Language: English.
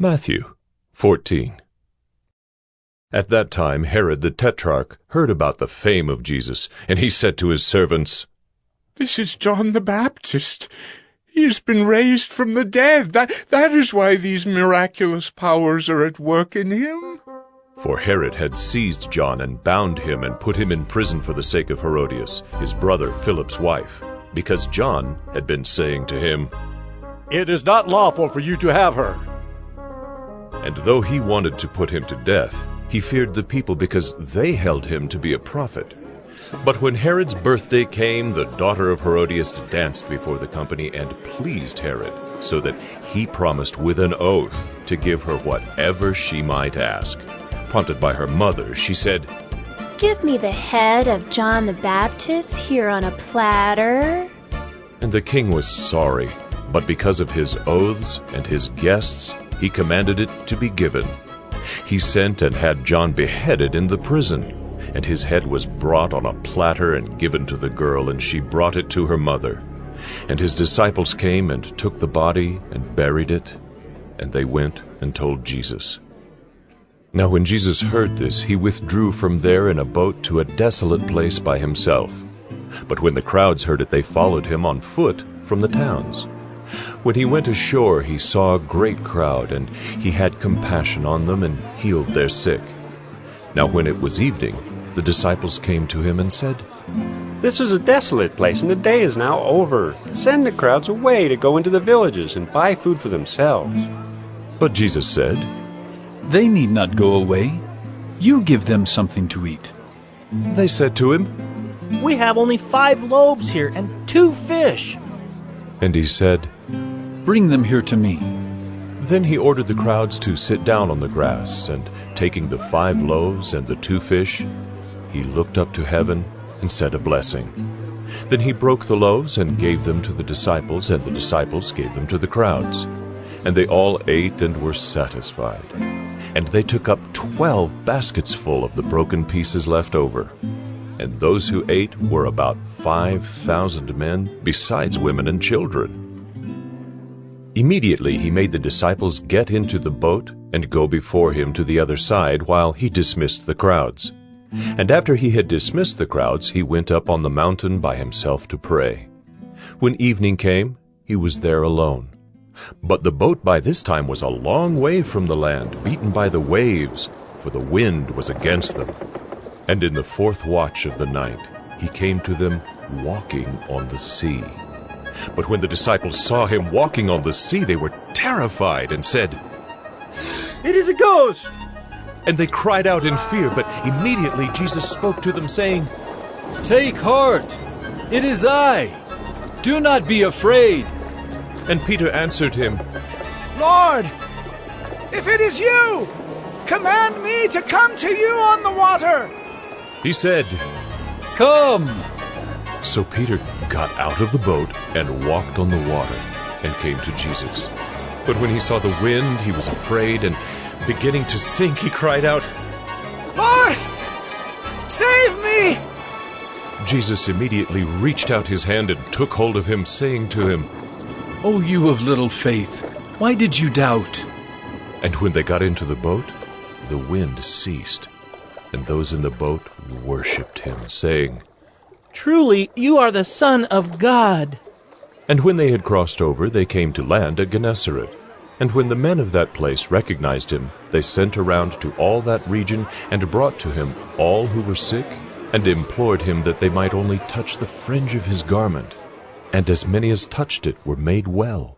Matthew 14. At that time Herod the Tetrarch heard about the fame of Jesus, and he said to his servants, "This is John the Baptist. He has been raised from the dead. That is why these miraculous powers are at work in him." For Herod had seized John and bound him and put him in prison for the sake of Herodias, his brother Philip's wife, because John had been saying to him, "It is not lawful for you to have her." And though he wanted to put him to death, he feared the people because they held him to be a prophet. But when Herod's birthday came, the daughter of Herodias danced before the company and pleased Herod, so that he promised with an oath to give her whatever she might ask. Prompted by her mother, she said, "Give me the head of John the Baptist here on a platter." And the king was sorry, but because of his oaths and his guests, he commanded it to be given. He sent and had John beheaded in the prison, and his head was brought on a platter and given to the girl, and she brought it to her mother. And his disciples came and took the body and buried it, and they went and told Jesus. Now when Jesus heard this, he withdrew from there in a boat to a desolate place by himself. But when the crowds heard it, they followed him on foot from the towns. When he went ashore, he saw a great crowd, and he had compassion on them and healed their sick. Now when it was evening, the disciples came to him and said, "This is a desolate place, and the day is now over. Send the crowds away to go into the villages and buy food for themselves." But Jesus said, "They need not go away. You give them something to eat." They said to him, "We have only 5 loaves here and 2 fish." And he said, "Bring them here to me." Then he ordered the crowds to sit down on the grass, and taking the 5 loaves and the 2 fish, he looked up to heaven and said a blessing. Then he broke the loaves and gave them to the disciples, and the disciples gave them to the crowds. And they all ate and were satisfied. And they took up 12 baskets full of the broken pieces left over. And those who ate were about 5,000 men, besides women and children. Immediately he made the disciples get into the boat and go before him to the other side while he dismissed the crowds. And after he had dismissed the crowds, he went up on the mountain by himself to pray. When evening came, he was there alone. But the boat by this time was a long way from the land, beaten by the waves, for the wind was against them. And in the 4th watch of the night, he came to them walking on the sea. But when the disciples saw him walking on the sea, they were terrified and said, "It is a ghost!" And they cried out in fear, but immediately Jesus spoke to them, saying, "Take heart! It is I! Do not be afraid!" And Peter answered him, "Lord, if it is you, command me to come to you on the water." He said, "Come!" So Peter got out of the boat and walked on the water and came to Jesus. But when he saw the wind, he was afraid, and beginning to sink, he cried out, "Lord, save me!" Jesus immediately reached out his hand and took hold of him, saying to him, "O you of little faith, why did you doubt?" And when they got into the boat, the wind ceased, and those in the boat worshipped him, saying, "Truly, you are the Son of God." And when they had crossed over, they came to land at Gennesaret. And when the men of that place recognized him, they sent around to all that region and brought to him all who were sick, and implored him that they might only touch the fringe of his garment. And as many as touched it were made well.